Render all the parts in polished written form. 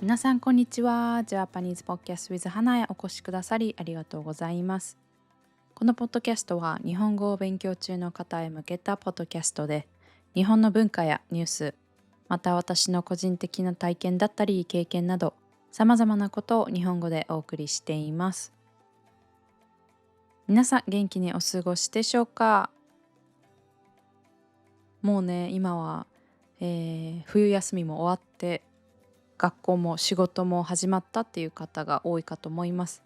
皆さんこんにちは。ジャパニーズポッドキャスト with 花へお越しくださりありがとうございます。このポッドキャストは日本語を勉強中の方へ向けたポッドキャストで、日本の文化やニュース、また私の個人的な体験だったり経験など、様々なことを日本語でお送りしています。皆さん元気にお過ごしでしょうか？もうね、今は、冬休みも終わって、学校も仕事も始まったっていう方が多いかと思います。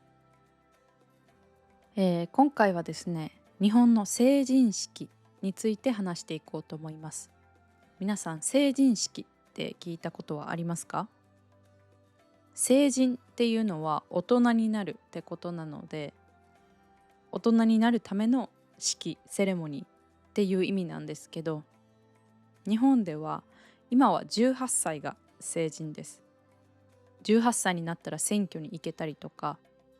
今回はですね、日本の成人式について話していこうと思います。皆さん、成人式って聞いたことはありますか？成人っていうのは大人になるってことなので、大人になるための式、セレモニーっていう意味なんですけど、日本では今は18歳が成人です。18歳になったら選挙に行けたりとか、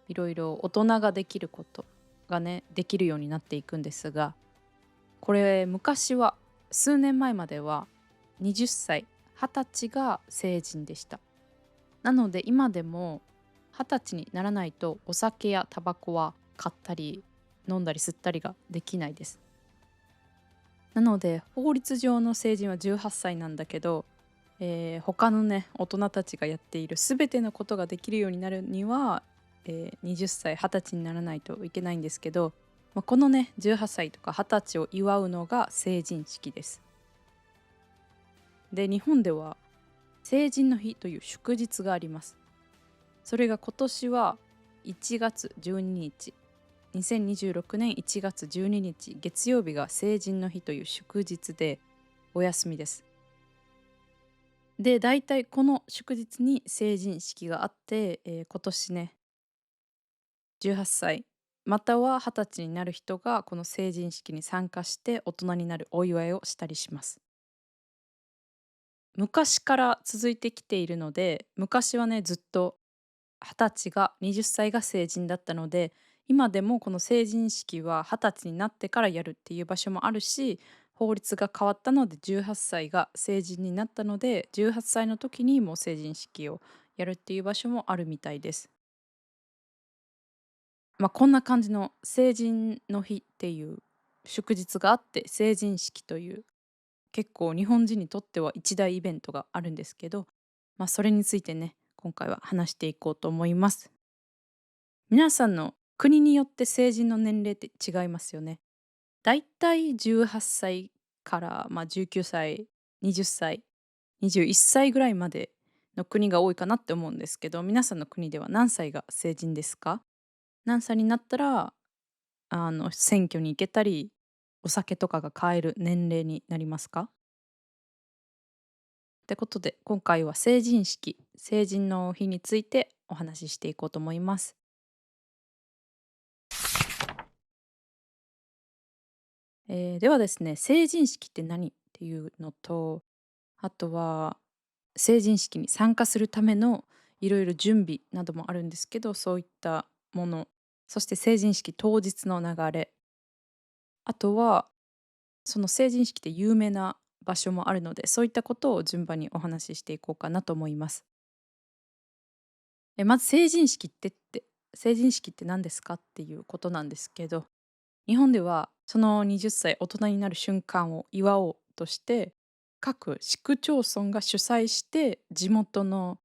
いろいろ大人ができることがね、できるようになっていくんですが、これ昔は数年前までは20歳、20歳が成人でした。なので今でも20歳にならないとお酒やタバコは買ったり飲んだり吸ったりができないです。なので法律上の成人は18歳なんだけど、他のね大人たちがやっている全てのことができるようになるには、20歳20歳にならないといけないんですけど、このね18歳とか20歳を祝うのが成人式です。で日本では成人の日という祝日があります。それが今年は1月12日、2026年1月12日月曜日が成人の日という祝日でお休みです。で、大体この祝日に成人式があって、今年ね、18歳または20歳になる人がこの成人式に参加して大人になるお祝いをしたりします。昔から続いてきているので、昔はね、ずっと20歳が20歳が成人だったので、今でもこの成人式は20歳になってからやるっていう場所もあるし、法律が変わったので18歳が成人になったので、18歳の時にもう成人式をやるっていう場所もあるみたいです。こんな感じの成人の日っていう祝日があって、成人式という結構日本人にとっては一大イベントがあるんですけど、それについてね、今回は話していこうと思います。皆さんの国によって成人の年齢って違いますよね。だいたい18歳から、19歳、20歳、21歳ぐらいまでの国が多いかなって思うんですけど、皆さんの国では何歳が成人ですか？何歳になったら、選挙に行けたり、お酒とかが買える年齢になりますか？ってことで、今回は成人式、成人の日についてお話ししていこうと思います。ではですね、成人式って何っていうのと、あとは成人式に参加するためのいろいろ準備などもあるんですけど、そういったもの、そして成人式当日の流れ、あとはその成人式で有名な場所もあるので、そういったことを順番にお話ししていこうかなと思います。まず成人式って何ですかっていうことなんですけど、日本ではその20歳大人になる瞬間を祝おうとして、各市区町村が主催して地元の、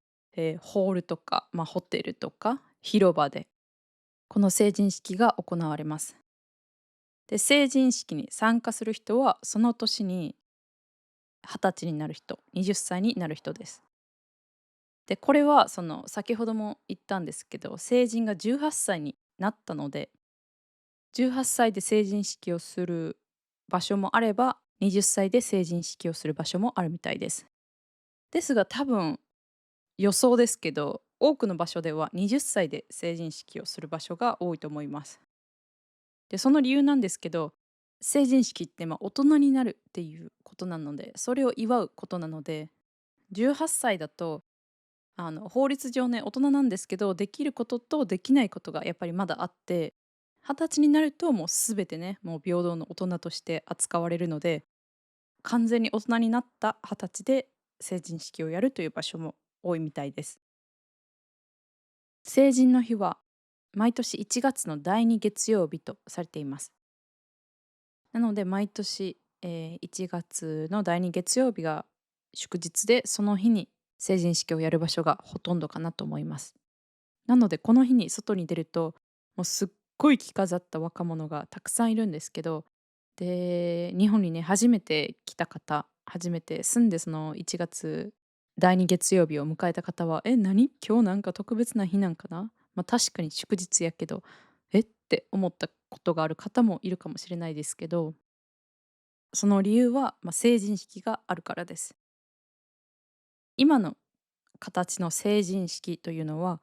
ホールとか、ホテルとか広場でこの成人式が行われます。で成人式に参加する人はその年に20歳になる人、20歳になる人です。でこれはその先ほども言ったんですけど、成人が18歳になったので、18歳で成人式をする場所もあれば、20歳で成人式をする場所もあるみたいです。ですが多分予想ですけど、多くの場所では20歳で成人式をする場所が多いと思います。で、その理由なんですけど、成人式って大人になるっていうことなので、それを祝うことなので、18歳だと法律上ね、大人なんですけど、できることとできないことがやっぱりまだあって、20歳になるともう全てね、もう平等の大人として扱われるので、完全に大人になった20歳で成人式をやるという場所も多いみたいです。成人の日は毎年1月の第2月曜日とされています。なので毎年、1月の第2月曜日が祝日で、その日に成人式をやる場所がほとんどかなと思います。なのでこの日に外に出ると、もうすっごい着飾った若者がたくさんいるんですけど、で、日本にね、初めて来た方、初めて住んでその1月第2月曜日を迎えた方は、何今日なんか特別な日なんかな、確かに祝日やけど、って思ったことがある方もいるかもしれないですけど、その理由は、成人式があるからです。今の形の成人式というのは、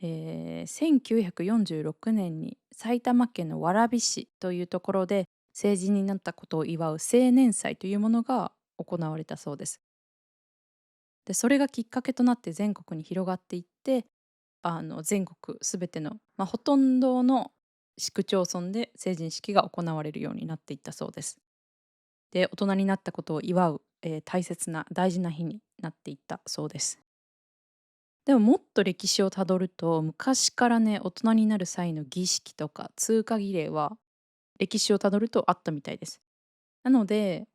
1946年に埼玉県の蕨市というところで成人になったことを祝う青年祭というものが行われたそうです。で、それがきっかけとなって全国に広がっていって、全国すべての、ほとんどの市区町村で成人式が行われるようになっていったそうです。で、大人になったことを祝う、大切な大事な日になっていったそうです。でももっと歴史をたどると、昔からね、大人になる際の儀式とか通過儀礼は、歴史をたどるとあったみたいです。なので、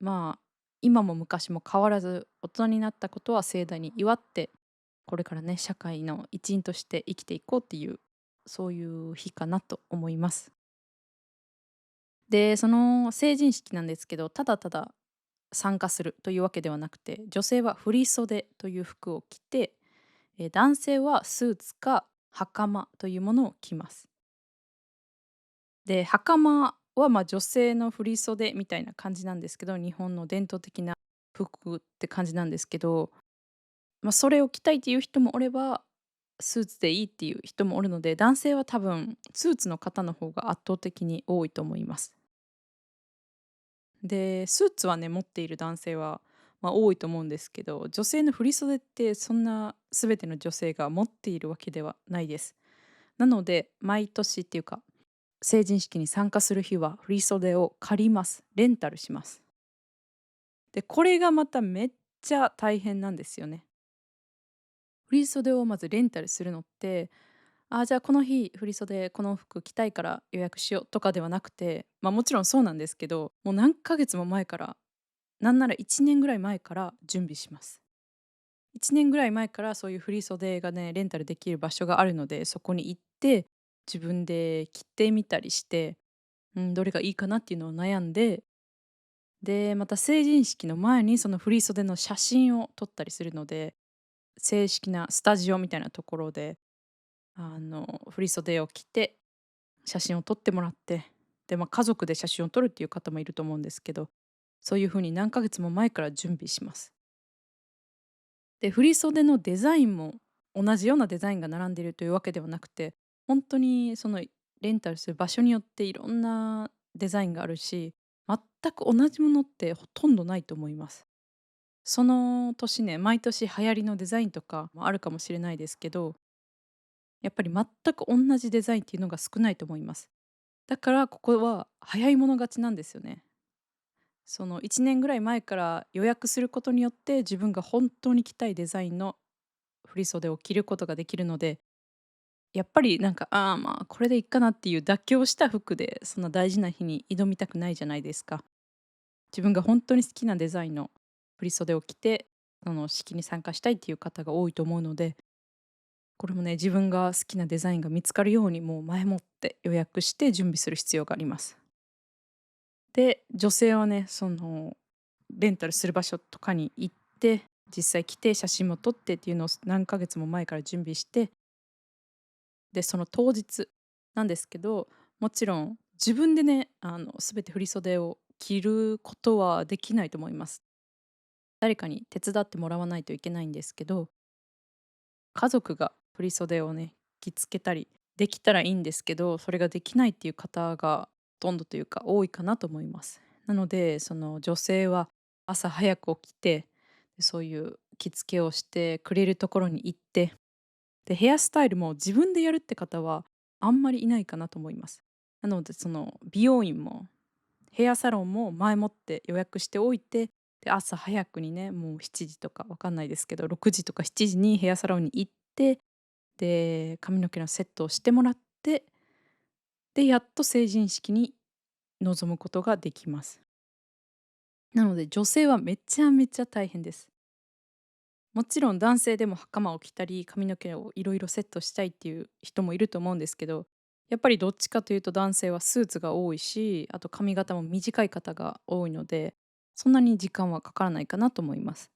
今も昔も変わらず、大人になったことは盛大に祝って、これからね、社会の一員として生きていこうっていう、そういう日かなと思います。で、その成人式なんですけど、ただただ参加するというわけではなくて、女性は振袖という服を着て、男性はスーツか袴というものを着ます。で、袴は女性の振袖みたいな感じなんですけど、日本の伝統的な服って感じなんですけど、それを着たいっていう人もおれば、スーツでいいっていう人もおるので、男性は多分スーツの方の方が圧倒的に多いと思います。で、スーツはね、持っている男性は、多いと思うんですけど、女性の振袖ってそんな全ての女性が持っているわけではないです。なので、毎年っていうか、成人式に参加する日は振袖を借ります。レンタルします。で、これがまためっちゃ大変なんですよね。振袖をまずレンタルするのって、じゃあこの日振袖この服着たいから予約しようとかではなくて、もちろんそうなんですけど、もう何ヶ月も前から、なんなら1年ぐらい前から準備します。1年ぐらい前からそういう振袖がね、レンタルできる場所があるので、そこに行って、自分で着てみたりして、どれがいいかなっていうのを悩んで、で、また成人式の前にその振袖の写真を撮ったりするので、正式なスタジオみたいなところで、振袖を着て写真を撮ってもらって、で、家族で写真を撮るっていう方もいると思うんですけど、そういう風に何ヶ月も前から準備します。で、振袖のデザインも同じようなデザインが並んでいるというわけではなくて、本当にそのレンタルする場所によっていろんなデザインがあるし、全く同じものってほとんどないと思います。その年ね、毎年流行りのデザインとかもあるかもしれないですけど、やっぱり全く同じデザインっていうのが少ないと思います。だからここは早い者勝ちなんですよね。その1年ぐらい前から予約することによって、自分が本当に着たいデザインの振袖を着ることができるので、やっぱりなんか、これでいっかなっていう妥協した服で、そんな大事な日に挑みたくないじゃないですか。自分が本当に好きなデザインの振袖を着て、その式に参加したいっていう方が多いと思うので、これもね、自分が好きなデザインが見つかるように、もう前もって予約して準備する必要があります。で、女性はね、そのレンタルする場所とかに行って、実際来て写真も撮ってっていうのを何ヶ月も前から準備して、で、その当日なんですけど、もちろん自分でね、全て振袖を着ることはできないと思います。誰かに手伝ってもらわないといけないんですけど、家族が振袖をね、着付けたりできたらいいんですけど、それができないっていう方がほとんどというか多いかなと思います。なので、その女性は朝早く起きて、でそういう着付けをしてくれるところに行って、で、ヘアスタイルも自分でやるって方はあんまりいないかなと思います。なので、その美容院もヘアサロンも前もって予約しておいて、で、朝早くにね、もう7時とかわかんないですけど、6時とか7時にヘアサロンに行って、で、髪の毛のセットをしてもらって、で、やっと成人式に臨むことができます。なので女性はめちゃめちゃ大変です。もちろん男性でも袴を着たり、髪の毛をいろいろセットしたいっていう人もいると思うんですけど、やっぱりどっちかというと男性はスーツが多いし、あと髪型も短い方が多いので、そんなに時間はかからないかなと思います。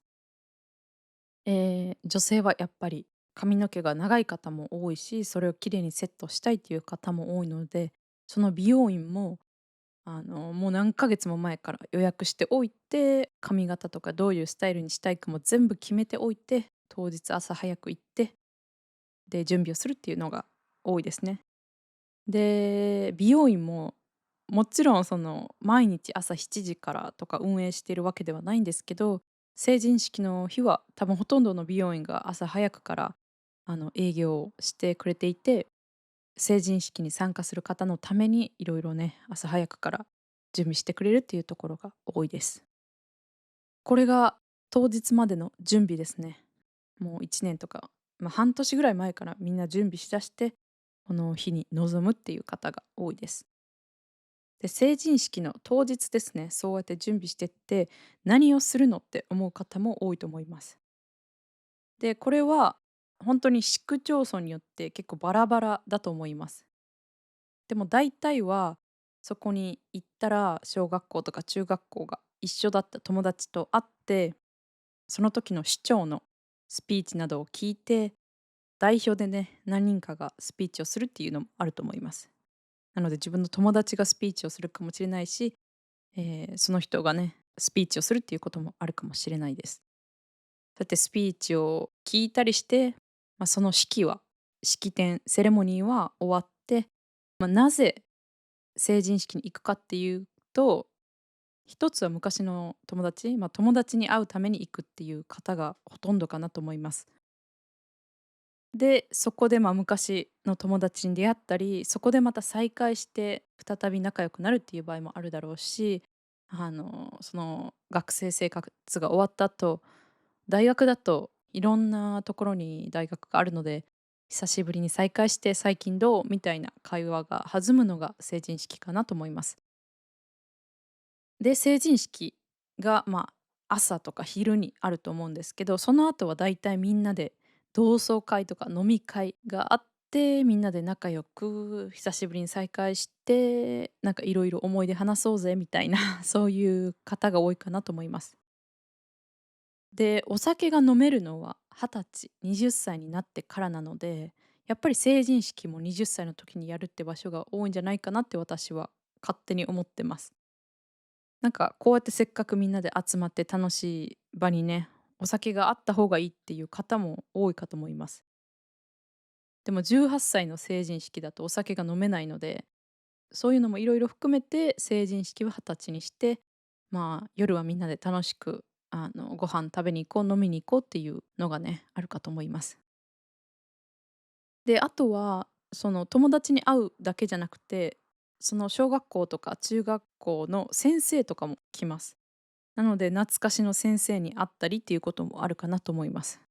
女性はやっぱり髪の毛が長い方も多いし、それをきれいにセットしたいっていう方も多いので、その美容院ももう何ヶ月も前から予約しておいて、髪型とかどういうスタイルにしたいかも全部決めておいて、当日朝早く行って、で、準備をするっていうのが多いですね。で、美容院も、もちろん毎日朝7時からとか運営しているわけではないんですけど、成人式の日は多分ほとんどの美容院が朝早くから、営業をしてくれていて、成人式に参加する方のためにいろいろね、朝早くから準備してくれるっていうところが多いです。これが当日までの準備ですね。もう1年とか、半年ぐらい前からみんな準備しだして、この日に臨むっていう方が多いです。で、成人式の当日ですね、そうやって準備してって、何をするのって思う方も多いと思います。で、これは本当に市区町村によって結構バラバラだと思います。でも大体は、そこに行ったら、小学校とか中学校が一緒だった友達と会って、その時の市長のスピーチなどを聞いて、代表でね、何人かがスピーチをするっていうのもあると思います。なので自分の友達がスピーチをするかもしれないし、その人がね、スピーチをするっていうこともあるかもしれないです。そうやってスピーチを聞いたりして、その式典、セレモニーは終わって、なぜ成人式に行くかっていうと、一つは昔の友達、友達に会うために行くっていう方がほとんどかなと思います。で、そこで昔の友達に出会ったり、そこでまた再会して再び仲良くなるっていう場合もあるだろうし、その学生生活が終わった後、大学だといろんなところに大学があるので、久しぶりに再会して「最近どう？」みたいな会話が弾むのが成人式かなと思います。で、成人式が、朝とか昼にあると思うんですけど、その後はだいたいみんなで同窓会とか飲み会があって、みんなで仲良く久しぶりに再会して、なんかいろいろ思い出話そうぜみたいな、そういう方が多いかなと思います。で、お酒が飲めるのは20歳、20歳になってからなので、やっぱり成人式も20歳の時にやるって場所が多いんじゃないかなって私は勝手に思ってます。なんかこうやってせっかくみんなで集まって楽しい場にね、お酒があった方がいいっていう方も多いかと思います。でも18歳の成人式だとお酒が飲めないので、そういうのもいろいろ含めて成人式は20歳にして、夜はみんなで楽しくご飯食べに行こう、飲みに行こうっていうのがね、あるかと思います。で、あとは、その友達に会うだけじゃなくて、その小学校とか中学校の先生とかも来ます。なので、懐かしの先生に会ったりっていうこともあるかなと思います。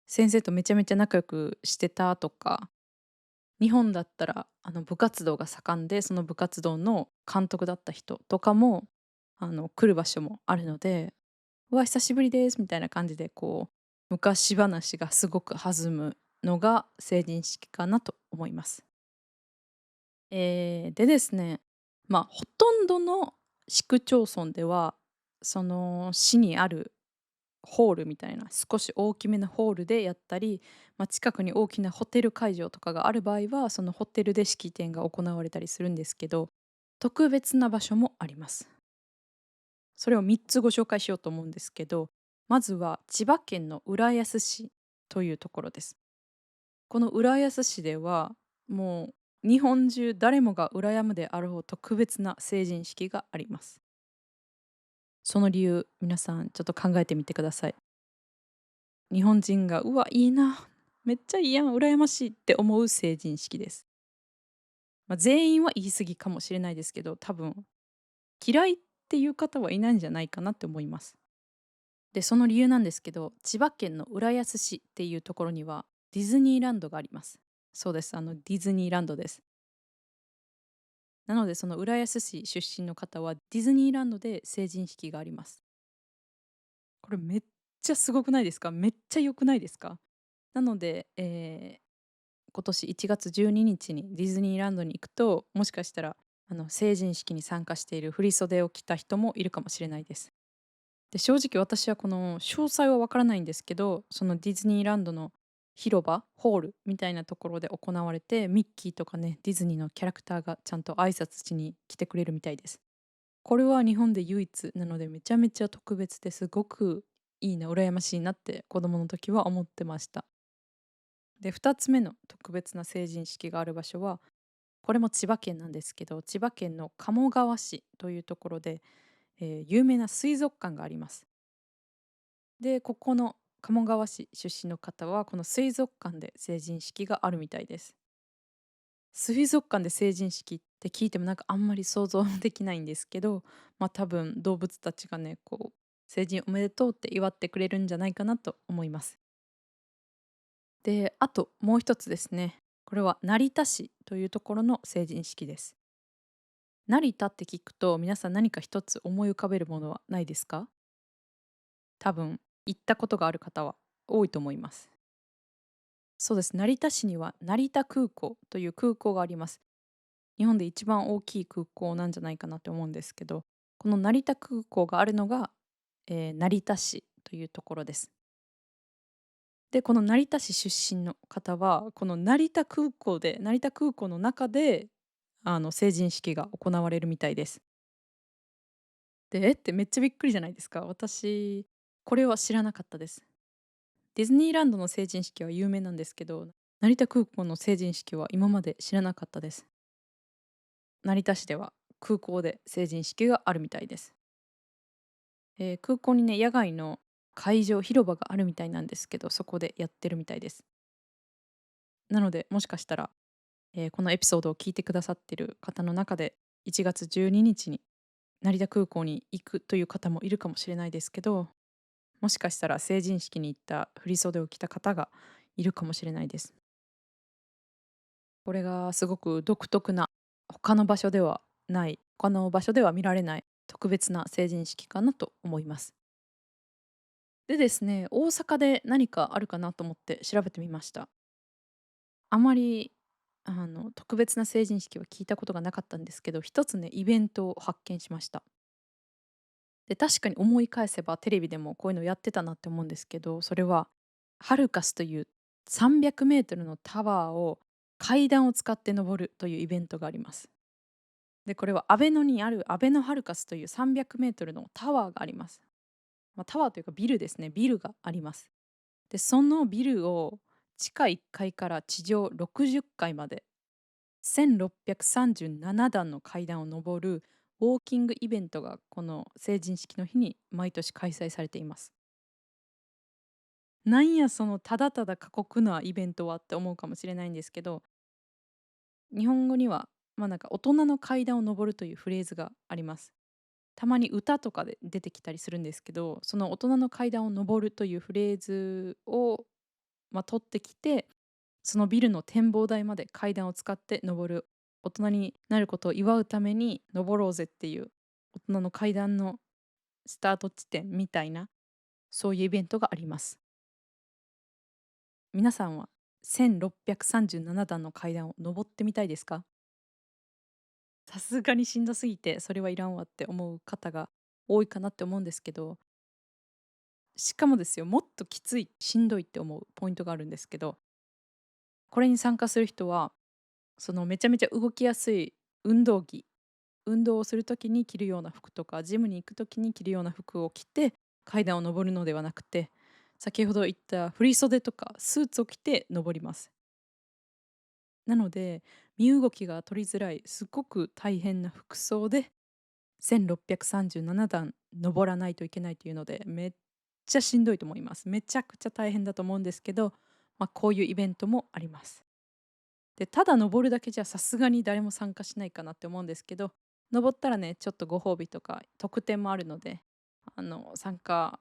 先生とめちゃめちゃ仲良くしてたとか、日本だったら部活動が盛んで、その部活動の監督だった人とかも来る場所もあるので、「うわ、久しぶりです」みたいな感じで昔話がすごく弾むのが成人式かなと思います。でですね、ほとんどの市区町村では、その市にあるホールみたいな、少し大きめのホールでやったり、近くに大きなホテル会場とかがある場合は、そのホテルで式典が行われたりするんですけど、特別な場所もあります。それを3つご紹介しようと思うんですけど、まずは千葉県の浦安市というところです。この浦安市では、もう日本中誰もが羨むであろう特別な成人式があります。その理由、皆さんちょっと考えてみてください。日本人が、うわ、いいな、めっちゃいいやん、羨ましいって思う成人式です。全員は言い過ぎかもしれないですけど、多分嫌いっていう方はいないんじゃないかなって思います。で、その理由なんですけど、千葉県の浦安市っていうところには、ディズニーランドがあります。そうです。ディズニーランドです。なので、その浦安市出身の方は、ディズニーランドで成人式があります。これめっちゃすごくないですか？めっちゃ良くないですか？なので、今年1月12日にディズニーランドに行くと、もしかしたら、成人式に参加している振袖を着た人もいるかもしれないです。で、正直私はこの詳細はわからないんですけど、そのディズニーランドの広場、ホールみたいなところで行われて、ミッキーとかね、ディズニーのキャラクターがちゃんと挨拶しに来てくれるみたいです。これは日本で唯一なのでめちゃめちゃ特別ですごくいいな、羨ましいなって子供の時は思ってました。で、2つ目の特別な成人式がある場所は、これも千葉県なんですけど、千葉県の鴨川市というところで、有名な水族館があります。で、ここの鴨川市出身の方は、この水族館で成人式があるみたいです。水族館で成人式って聞いてもなんかあんまり想像できないんですけど、多分動物たちがね、こう、成人おめでとうって祝ってくれるんじゃないかなと思います。で、あともう一つですね。これは成田市というところの成人式です。成田って聞くと皆さん何か一つ思い浮かべるものはないですか？多分行ったことがある方は多いと思います。そうです。成田市には成田空港という空港があります。日本で一番大きい空港なんじゃないかなって思うんですけど、この成田空港があるのが、成田市というところです。で、この成田市出身の方は、この成田空港の中で、成人式が行われるみたいです。で、えってめっちゃびっくりじゃないですか。私、これは知らなかったです。ディズニーランドの成人式は有名なんですけど、成田空港の成人式は今まで知らなかったです。成田市では空港で成人式があるみたいです。空港にね、野外の会場、広場があるみたいなんですけど、そこでやってるみたいです。なので、もしかしたら、このエピソードを聞いてくださってる方の中で、1月12日にちに成田空港に行くという方もいるかもしれないですけど、もしかしたら成人式に行った振袖を着た方がいるかもしれないです。これがすごく独特な、他の場所では見られない特別な成人式かなと思います。でですね、大阪で何かあるかなと思って調べてみました。あまり特別な成人式は聞いたことがなかったんですけど、一つね、イベントを発見しました。で、確かに思い返せばテレビでもこういうのやってたなって思うんですけど、それはハルカスという300メートルのタワーを階段を使って登るというイベントがあります。で、これは阿倍野にあるアベノハルカスという300メートルのタワーがあります。タワーというかビルですね。ビルがあります。で、そのビルを地下1階から地上60階まで1637段の階段を上るウォーキングイベントがこの成人式の日に毎年開催されています。なんやそのただただ過酷なイベントはって思うかもしれないんですけど、日本語にはなんか大人の階段を上るというフレーズがあります。たまに歌とかで出てきたりするんですけど、その大人の階段を上るというフレーズを取ってきて、そのビルの展望台まで階段を使って登る、大人になることを祝うために登ろうぜっていう大人の階段のスタート地点みたいな、そういうイベントがあります。皆さんは1637段の階段を登ってみたいですか？さすがにしんどすぎてそれはいらんわって思う方が多いかなって思うんですけど、しかもですよ、もっときつい、しんどいって思うポイントがあるんですけど、これに参加する人は、そのめちゃめちゃ動きやすい運動着、運動をする時に着るような服とか、ジムに行く時に着るような服を着て階段を上るのではなくて、先ほど言った振袖とかスーツを着て登ります。なので、身動きが取りづらい、すごく大変な服装で1637段登らないといけないというので、めっちゃしんどいと思います。めちゃくちゃ大変だと思うんですけど、こういうイベントもあります。で、ただ登るだけじゃさすがに誰も参加しないかなって思うんですけど、登ったらね、ちょっとご褒美とか特典もあるので、参加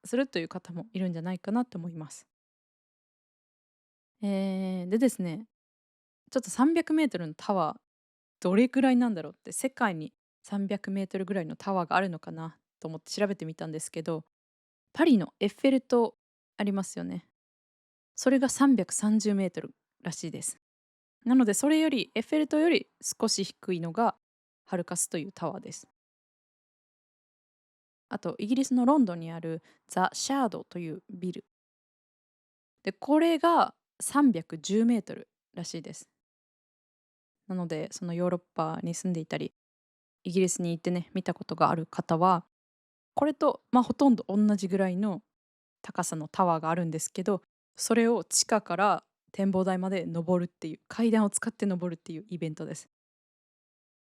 するという方もいるんじゃないかなと思います。でですね、ちょっと300メートルのタワー、どれくらいなんだろうって、世界に300メートルぐらいのタワーがあるのかなと思って調べてみたんですけど、パリのエッフェル塔ありますよね。それが330メートルらしいです。なのでそれよりエッフェル塔より少し低いのがハルカスというタワーです。あとイギリスのロンドンにあるザ・シャードというビルで、これが310メートルらしいです。なのでそのヨーロッパに住んでいたりイギリスに行ってね見たことがある方は、これとほとんど同じぐらいの高さのタワーがあるんですけど、それを地下から展望台まで登るっていう、階段を使って登るっていうイベントです。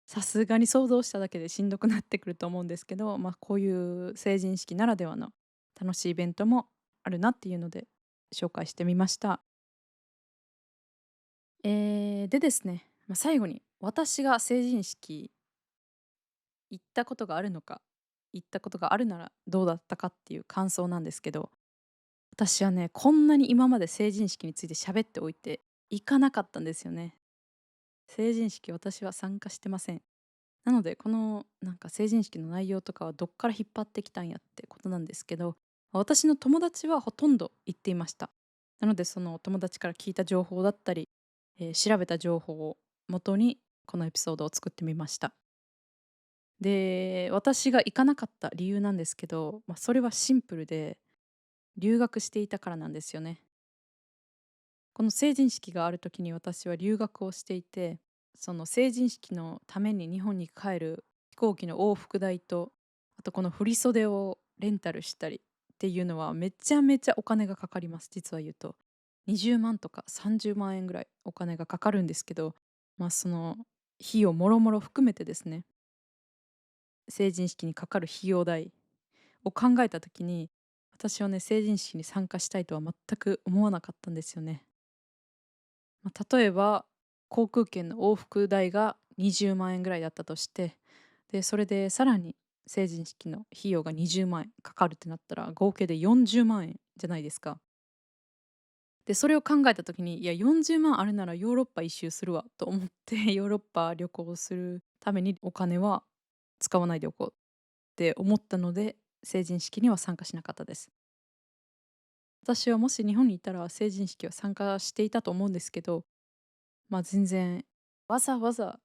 さすがに想像しただけでしんどくなってくると思うんですけど、こういう成人式ならではの楽しいイベントもあるなっていうので紹介してみました。でですね、最後に私が成人式行ったことがあるのか、行ったことがあるならどうだったかっていう感想なんですけど、私はね、こんなに今まで成人式について喋っておいて行かなかったんですよね。成人式私は参加してません。なのでこのなんか成人式の内容とかはどっから引っ張ってきたんやってことなんですけど、私の友達はほとんど行っていました。なのでその友達から聞いた情報だったり、調べた情報を元にこのエピソードを作ってみました。で、私が行かなかった理由なんですけど、それはシンプルで、留学していたからなんですよね。この成人式がある時に私は留学をしていて、その成人式のために日本に帰る飛行機の往復代と、あとこの振袖をレンタルしたりっていうのはめちゃめちゃお金がかかります、実は言うと。20万とか30万円ぐらいお金がかかるんですけど、その費用もろもろ含めてですね、成人式にかかる費用代を考えた時に、私はね、成人式に参加したいとは全く思わなかったんですよね。例えば、航空券の往復代が20万円ぐらいだったとして、で、それでさらに成人式の費用が20万円かかるってなったら、合計で40万円じゃないですか。で、それを考えた時に、いや、40万あるならヨーロッパ一周するわと思って、ヨーロッパ旅行するためにお金は使わないでおこうって思ったので、成人式には参加しなかったです。私はもし日本にいたら成人式は参加していたと思うんですけど、全然わざわざ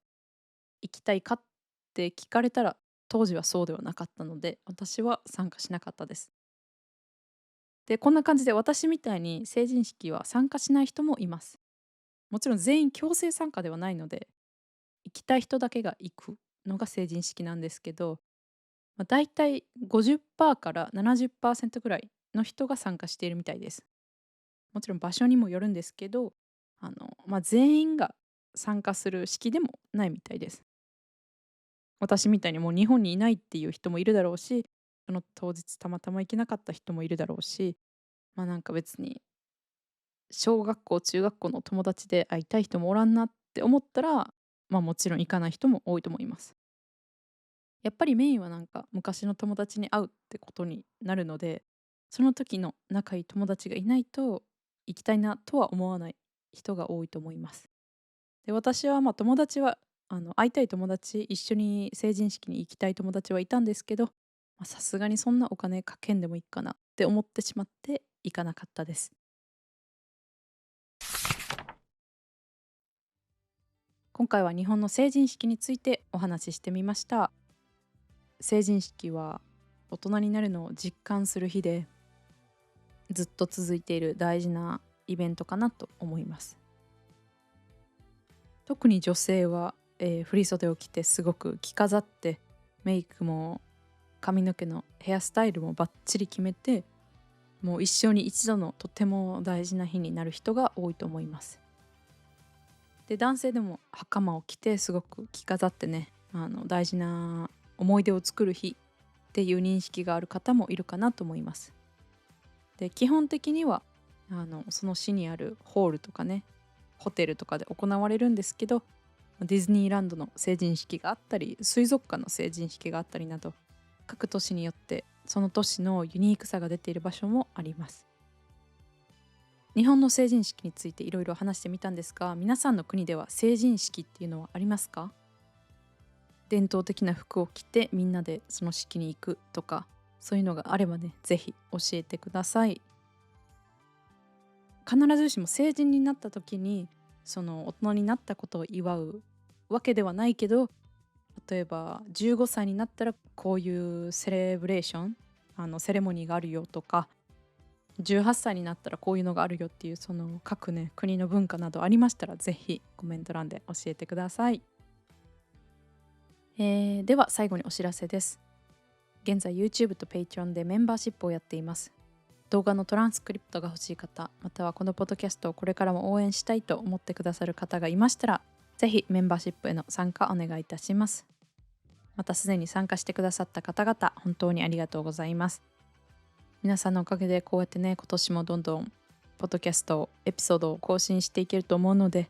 行きたいかって聞かれたら、当時はそうではなかったので、私は参加しなかったです。で、こんな感じで私みたいに成人式は参加しない人もいます。もちろん全員強制参加ではないので、行きたい人だけが行くのが成人式なんですけど、だいたい50%から70%ぐらいの人が参加しているみたいです。もちろん場所にもよるんですけど、全員が参加する式でもないみたいです。私みたいにもう日本にいないっていう人もいるだろうし、その当日たまたま行けなかった人もいるだろうし、なんか別に小学校、中学校の友達で会いたい人もおらんなって思ったら、もちろん行かない人も多いと思います。やっぱりメインはなんか昔の友達に会うってことになるので、その時の仲いい友達がいないと行きたいなとは思わない人が多いと思います。で、私は友達は会いたい友達、一緒に成人式に行きたい友達はいたんですけど、さすがにそんなお金かけんでもいいかなって思ってしまって行かなかったです。今回は日本の成人式についてお話ししてみました。成人式は大人になるのを実感する日で、ずっと続いている大事なイベントかなと思います。特に女性は、振り袖を着てすごく着飾って、メイクも髪の毛のヘアスタイルもバッチリ決めて、もう一生に一度のとても大事な日になる人が多いと思います。で、男性でも袴を着てすごく着飾ってね、大事な思い出を作る日っていう認識がある方もいるかなと思います。で、基本的にはその市にあるホールとかね、ホテルとかで行われるんですけど、ディズニーランドの成人式があったり、水族館の成人式があったりなど、各都市によってその都市のユニークさが出ている場所もあります。日本の成人式についていろいろ話してみたんですが、皆さんの国では成人式っていうのはありますか？伝統的な服を着てみんなでその式に行くとか、そういうのがあればね、ぜひ教えてください。必ずしも成人になった時にその大人になったことを祝うわけではないけど、例えば15歳になったらこういうセレブレーション、セレモニーがあるよとか、18歳になったらこういうのがあるよっていう、その各ね国の文化などありましたら、ぜひコメント欄で教えてください。では最後にお知らせです。現在 YouTube と Patreon でメンバーシップをやっています。動画のトランスクリプトが欲しい方、またはこのポッドキャストをこれからも応援したいと思ってくださる方がいましたら、ぜひメンバーシップへの参加お願いいたします。またすでに参加してくださった方々、本当にありがとうございます。皆さんのおかげでこうやってね、今年もどんどんポッドキャストエピソードを更新していけると思うので、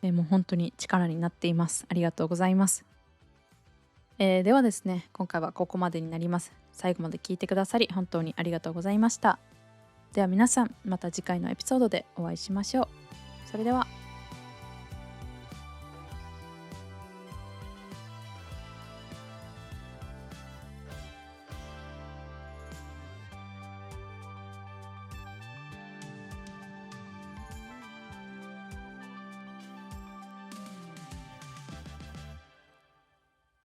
もう本当に力になっています。ありがとうございます。ではですね、今回はここまでになります。最後まで聞いてくださり本当にありがとうございました。では皆さん、また次回のエピソードでお会いしましょう。それでは。